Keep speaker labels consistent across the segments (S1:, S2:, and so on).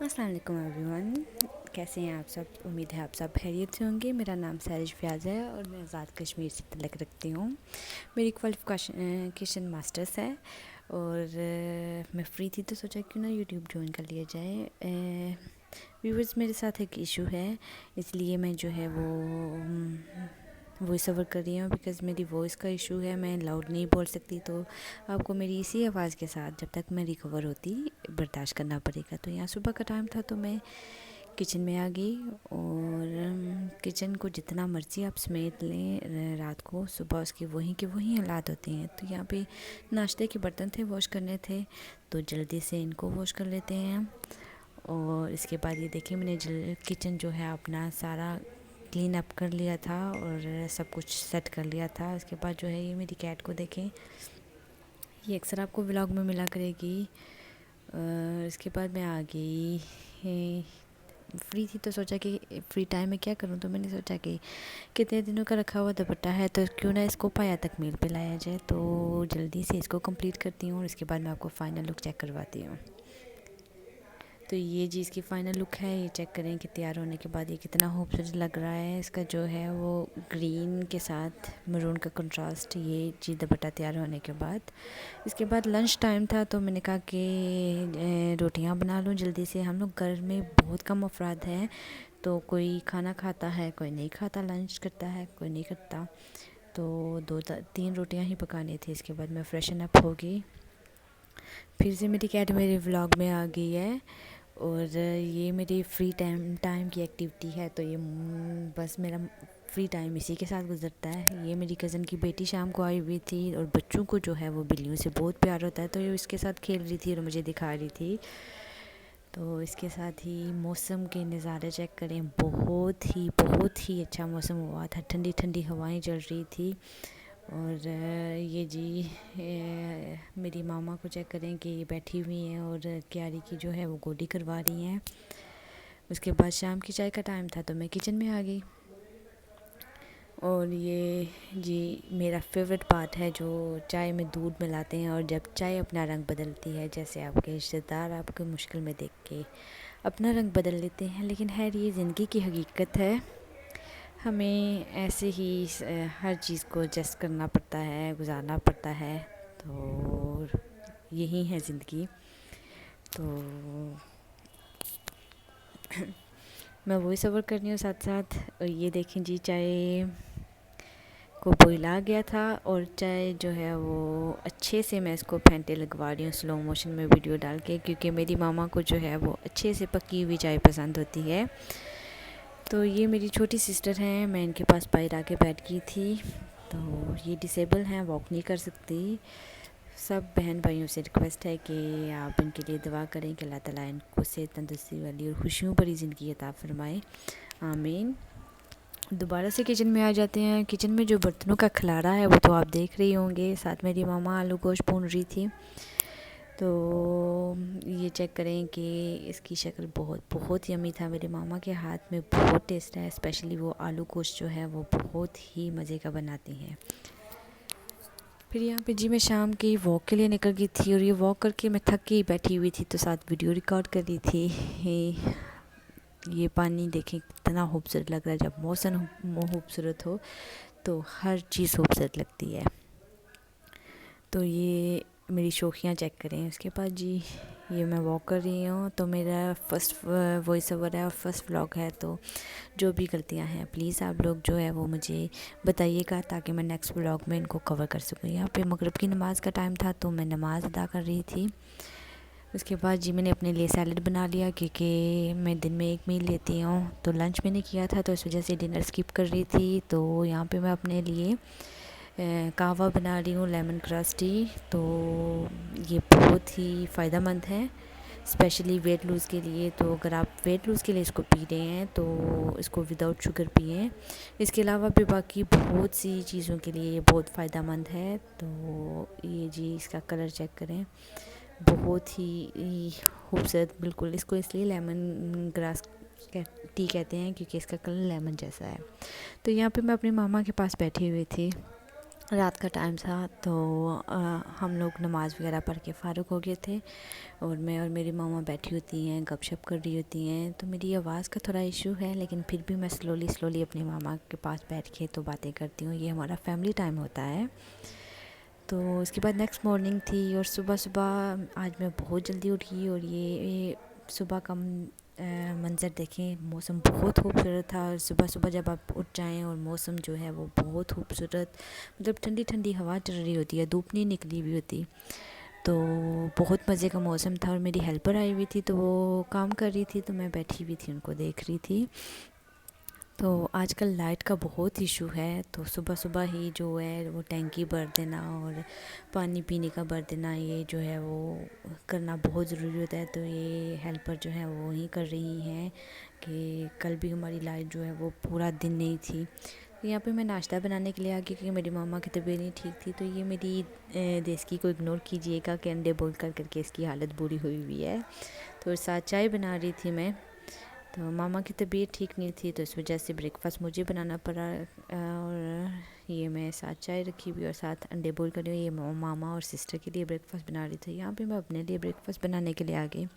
S1: अस्सलाम वालेकुम एवरीवन। कैसे हैं आप सब? उम्मीद है आप सब खैरियत से होंगे। मेरा नाम सारिश फ्याज़ है और मैं आज़ाद कश्मीर से तल्लुक़ रखती हूँ। मेरी क्वालिफ़िकेशन मास्टर्स है और मैं फ्री थी तो सोचा क्यों ना यूट्यूब ज्वाइन कर लिया जाए। व्यूअर्स, मेरे साथ एक इशू है, इसलिए मैं जो है वो वॉइस ओवर कर रही हूँ बिकॉज़ मेरी वॉइस का इशू है। मैं लाउड नहीं बोल सकती, तो आपको मेरी इसी आवाज़ के साथ जब तक मैं रिकवर होती बर्दाश्त करना पड़ेगा। तो यहाँ सुबह का टाइम था तो मैं किचन में आ गई और किचन को जितना मर्ज़ी आप समेट लें रात को, सुबह उसके वहीं के वहीं हालात होते हैं। तो यहाँ पे नाश्ते के बर्तन थे, वॉश करने थे, तो जल्दी से इनको वॉश कर लेते हैं। और इसके बाद ये देखिए, मैंने किचन जो है अपना सारा क्लीन अप कर लिया था और सब कुछ सेट कर लिया था। उसके बाद जो है ये मेरी कैट को देखें, ये अक्सर आपको व्लॉग में मिला करेगी। इसके बाद मैं आ गई, फ्री थी तो सोचा कि फ्री टाइम में क्या करूं, तो मैंने सोचा कि कितने दिनों का रखा हुआ दुपट्टा है तो क्यों ना इसको पाया तक मील पे लाया जाए। तो जल्दी से इसको कंप्लीट करती हूँ और इसके बाद मैं आपको फ़ाइनल लुक चेक करवाती हूँ। तो ये जी इसकी फ़ाइनल लुक है, ये चेक करें कि तैयार होने के बाद ये कितना खूबसूरत लग रहा है। इसका जो है वो ग्रीन के साथ मरून का कंट्रास्ट, ये जी दुपट्टा तैयार होने के बाद। इसके बाद लंच टाइम था तो मैंने कहा कि रोटियां बना लूँ जल्दी से। हम लोग घर में बहुत कम अफराद हैं, तो कोई खाना खाता है, कोई नहीं खाता, लंच करता है, कोई नहीं करता। तो 2-3 रोटियां ही पकानी थी। इसके बाद मैं फ्रेशन अप हो गई, फिर से मेरी कैट मेरे व्लॉग में आ गई है और ये मेरी फ्री टाइम की एक्टिविटी है। तो ये बस मेरा फ्री टाइम इसी के साथ गुजरता है। ये मेरी कज़न की बेटी शाम को आई हुई थी और बच्चों को जो है वो बिल्लियों से बहुत प्यार होता है, तो ये इसके साथ खेल रही थी और मुझे दिखा रही थी। तो इसके साथ ही मौसम के नज़ारे चेक करें, बहुत ही अच्छा मौसम हुआ था, ठंडी ठंडी हवाएं चल रही थी। और ये जी मेरी मामा को चेक करें कि ये बैठी हुई हैं और क्यारी की जो है वो गोडी करवा रही हैं। उसके बाद शाम की चाय का टाइम था तो मैं किचन में आ गई और ये जी मेरा फेवरेट पार्ट है, जो चाय में दूध मिलाते हैं और जब चाय अपना रंग बदलती है, जैसे आपके रिश्तेदार आपको मुश्किल में देख के अपना रंग बदल लेते हैं। लेकिन खैर ये ज़िंदगी की हकीकत है, हमें ऐसे ही हर चीज़ को एडजस्ट करना पड़ता है, गुजारना पड़ता है। तो यही है ज़िंदगी। तो मैं वॉइस ओवर कर रही हूँ साथ साथ। और ये देखें जी, चाय को बॉईल आ गया था और चाय जो है वो अच्छे से मैं इसको फेंटे लगवा रही हूँ स्लो मोशन में वीडियो डाल के, क्योंकि मेरी मामा को जो है वो अच्छे से पकी हुई चाय पसंद होती है। तो ये मेरी छोटी सिस्टर हैं, मैं इनके पास बाहर आके बैठ गई थी। तो ये डिसेबल हैं, वॉक नहीं कर सकती। सब बहन भाइयों से रिक्वेस्ट है कि आप इनके लिए दुआ करें कि अल्लाह ताला इनको सेहत तंदुरुस्ती वाली और खुशियों भरी ज़िंदगी अता फरमाए, आमीन। दोबारा से किचन में आ जाते हैं। किचन में जो बर्तनों का खलारा है वो तो आप देख रही होंगे, साथ मेरी मामा आलू गोश्त भून रही थी। तो ये चेक करें कि इसकी शक्ल बहुत यम्मी था। मेरे मामा के हाथ में बहुत टेस्ट है, स्पेशली वो आलू गोश्त जो है वो बहुत ही मज़े का बनाती हैं। फिर यहाँ पे जी मैं शाम की वॉक के लिए निकल गई थी और ये वॉक करके मैं थक के बैठी हुई थी, तो साथ वीडियो रिकॉर्ड कर रही थी। ये पानी देखें कितना खूबसूरत लग रहा है। जब मौसम खूबसूरत हो तो हर चीज़ खूबसूरत लगती है। तो ये मेरी शौकियाँ चेक करें। उसके बाद जी ये मैं वॉक कर रही हूँ, तो मेरा फ़र्स्ट वॉइस ओवर है और फर्स्ट व्लॉग है, तो जो भी गलतियाँ हैं प्लीज़ आप लोग जो है वो मुझे बताइएगा, ताकि मैं नेक्स्ट व्लॉग में इनको कवर कर सकूँ। यहाँ पे मगरिब की नमाज़ का टाइम था तो मैं नमाज़ अदा कर रही थी। उसके बाद जी मैंने अपने लिए सैलड बना लिया, क्योंकि मैं दिन में एक मील लेती हूँ, तो लंच मैंने किया था तो इस वजह से डिनर स्किप कर रही थी। तो यहाँ पे मैं अपने लिए कहवा बना रही हूँ, लेमन ग्रास टी। तो ये बहुत ही फ़ायदेमंद है, स्पेशली वेट लूज़ के लिए। तो अगर आप वेट लूज़ के लिए इसको पी रहे हैं तो इसको विदाउट शुगर पिएं। इसके अलावा भी बाकी बहुत सी चीज़ों के लिए ये बहुत फ़ायदेमंद है। तो ये जी इसका कलर चेक करें, बहुत ही खूबसूरत, बिल्कुल इसको इसलिए लेमन ग्रास टी कहते हैं क्योंकि इसका कलर लेमन जैसा है। तो यहाँ पे मैं अपनी मामा के पास बैठी हुई थी रात का टाइम था तो हम लोग नमाज़ वगैरह पढ़ के फ़ारुक हो गए थे और मैं और मेरी मामा बैठी होती हैं, गपशप कर रही होती हैं। तो मेरी आवाज़ का थोड़ा इशू है, लेकिन फिर भी मैं स्लोली अपनी मामा के पास बैठ के तो बातें करती हूँ। ये हमारा फैमिली टाइम होता है। तो उसके बाद नेक्स्ट मॉर्निंग थी और सुबह आज मैं बहुत जल्दी उठी और ये सुबह का मंज़र देखें, मौसम बहुत खूबसूरत था। और सुबह जब आप उठ जाएं और मौसम जो है वो बहुत खूबसूरत, मतलब ठंडी ठंडी हवा चल रही होती है, धूप नहीं निकली हुई होती, तो बहुत मज़े का मौसम था। और मेरी हेल्पर आई हुई थी तो वो काम कर रही थी, तो मैं बैठी हुई थी उनको देख रही थी। तो आजकल लाइट का बहुत इशू है, तो सुबह ही जो है वो टैंकी भर देना और पानी पीने का भर देना, ये जो है वो करना बहुत ज़रूरी होता है। तो ये हेल्पर जो है वो ही कर रही हैं कि कल भी हमारी लाइट जो है वो पूरा दिन नहीं थी। तो यहाँ पे मैं नाश्ता बनाने के लिए आ गई क्योंकि मेरी मामा की तबीयत नहीं ठीक थी। तो ये मेरी देसी को इग्नोर कीजिएगा कि अंडे बॉईल करके इसकी हालत बुरी हुई हुई है। तो साथ चाय बना रही थी मैं, तो मामा की तबीयत ठीक नहीं थी तो इस वजह से ब्रेकफ़ास्ट मुझे बनाना पड़ा। और ये मैं साथ चाय रखी हुई और साथ अंडे बॉईल कर रही हूँ। ये मामा और सिस्टर के लिए ब्रेकफ़ास्ट बना रही थी। यहाँ पे मैं अपने लिए ब्रेकफ़ास्ट बनाने के लिए आ गई।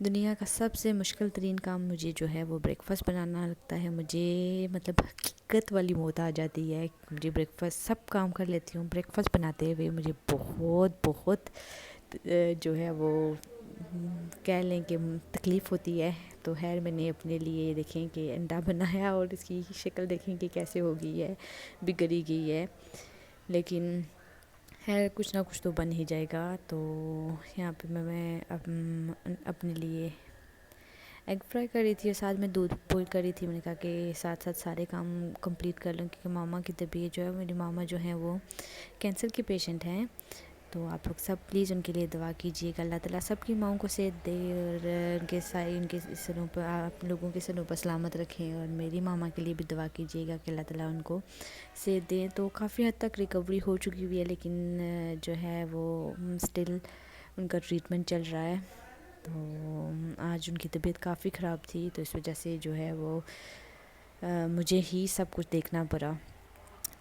S1: दुनिया का सबसे मुश्किल तरीन काम मुझे जो है वो ब्रेकफ़ास्ट बनाना लगता है। मुझे मतलब हकीकत वाली मौत आ जाती है। मुझे ब्रेकफ़ास्ट सब काम कर लेती हूँ, ब्रेकफ़ास्ट बनाते हुए मुझे बहुत जो है वो कह लें कि तकलीफ़ होती है। तो खैर मैंने अपने लिए देखें कि अंडा बनाया और इसकी शक्ल देखें कि कैसे हो गई है, बिगड़ी गई है, लेकिन खैर कुछ ना कुछ तो बन ही जाएगा। तो यहाँ पे मैं अपने लिए एग फ्राई कर रही थी और साथ में दूध बॉईल कर रही थी। मैंने कहा कि साथ साथ सारे काम कंप्लीट कर लूँ क्योंकि मामा की तबीयत जो है, मेरी मामा जो है वो कैंसर के पेशेंट हैं। तो आप लोग सब प्लीज़ उनके लिए दुआ कीजिएगा, अल्लाह ताला सबकी माँओं को सेहत दे और उनके सरों पर, आप लोगों के सरों पर सलामत रखें। और मेरी मामा के लिए भी दुआ कीजिएगा कि अल्लाह ताला उनको सेहत दे। तो काफ़ी हद तक रिकवरी हो चुकी हुई है, लेकिन जो है वो स्टिल उनका ट्रीटमेंट चल रहा है। तो आज उनकी तबीयत काफ़ी ख़राब थी, तो इस वजह से जो है वो मुझे ही सब कुछ देखना पड़ा।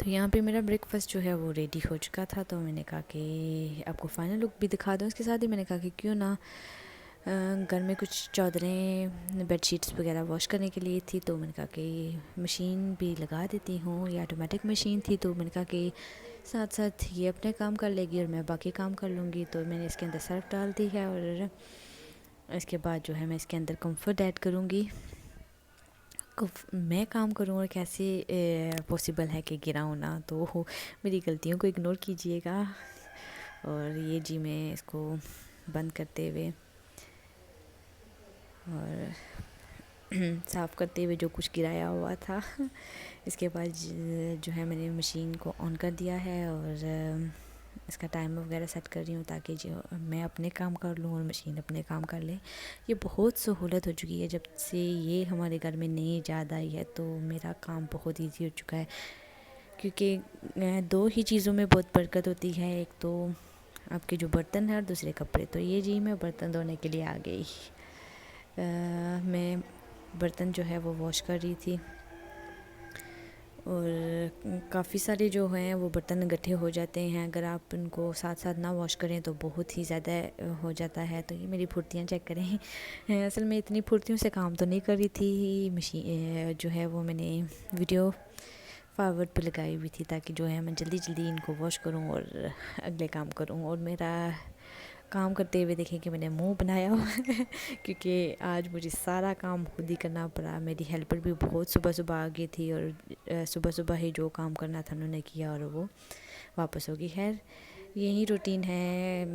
S1: तो यहाँ पे मेरा ब्रेकफ़ास्ट जो है वो रेडी हो चुका था। तो मैंने कहा कि आपको फ़ाइनल लुक भी दिखा दूँ। इसके साथ ही मैंने कहा कि क्यों ना घर में कुछ चादरें बेडशीट्स वगैरह वॉश करने के लिए थी, तो मैंने कहा कि मशीन भी लगा देती हूँ। ये ऑटोमेटिक मशीन थी, तो मैंने कहा कि साथ साथ ये अपने काम कर लेगी और मैं बाकी काम कर लूँगी। तो मैंने इसके अंदर सर्फ डाल दी है और इसके बाद जो है मैं इसके अंदर कंफर्ट ऐड करूँगी। मैं काम करूँ और कैसे पॉसिबल है कि गिराऊँ ना, तो मेरी गलतियों को इग्नोर कीजिएगा। और ये जी मैं इसको बंद करते हुए और साफ़ करते हुए जो कुछ गिराया हुआ था इसके बाद जो है मैंने मशीन को ऑन कर दिया है और इसका टाइम वगैरह सेट कर रही हूँ ताकि जो मैं अपने काम कर लूँ और मशीन अपने काम कर ले। ये बहुत सहूलत हो चुकी है जब से ये हमारे घर में नई ईजाद आई है, तो मेरा काम बहुत इजी हो चुका है क्योंकि दो ही चीज़ों में बहुत बरकत होती है, एक तो आपके जो बर्तन है और दूसरे कपड़े। तो ये जी मैं बर्तन धोने के लिए आ गई। मैं बर्तन जो है वो वॉश कर रही थी और काफ़ी सारे जो हैं वो बर्तन इकट्ठे हो जाते हैं, अगर आप उनको साथ साथ ना वॉश करें तो बहुत ही ज़्यादा हो जाता है। तो ये मेरी फुर्तियाँ चेक करें। असल में इतनी फुर्तियों से काम तो नहीं कर रही थी। मशीन जो है वो मैंने वीडियो फॉरवर्ड पे लगाई हुई थी ताकि जो है मैं जल्दी इनको वॉश करूं और अगले काम करूं। और मेरा काम करते हुए देखें कि मैंने मुंह बनाया हुआ है क्योंकि आज मुझे सारा काम खुद ही करना पड़ा। मेरी हेल्पर भी बहुत सुबह आ गई थी और सुबह ही जो काम करना था उन्होंने किया और वो वापस हो गई। खैर यही रूटीन है,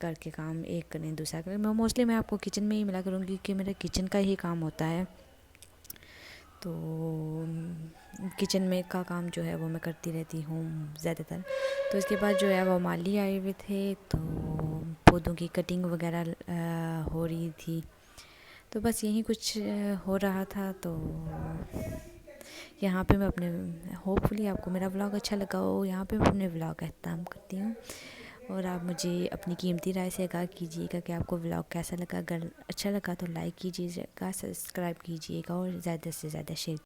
S1: घर के काम एक करें दूसरा करें। मोस्टली मैं आपको किचन में ही मिला करूँगी कि मेरा किचन का ही काम होता है। तो किचन में का काम जो है वो मैं करती रहती हूँ ज़्यादातर। तो इसके बाद जो है वो माली आए हुए थे, तो पौधों की कटिंग वगैरह हो रही थी। तो बस यही कुछ हो रहा था। तो यहाँ पे मैं अपने होपफुली आपको मेरा व्लॉग अच्छा लगा हो। यहाँ पे मैं अपने व्लॉग का अख्ताम करती हूँ और आप मुझे अपनी कीमती राय से आगाह कीजिएगा कि आपको व्लॉग कैसा लगा। अगर अच्छा लगा तो लाइक कीजिएगा, सब्सक्राइब कीजिएगा और ज़्यादा से ज़्यादा शेयर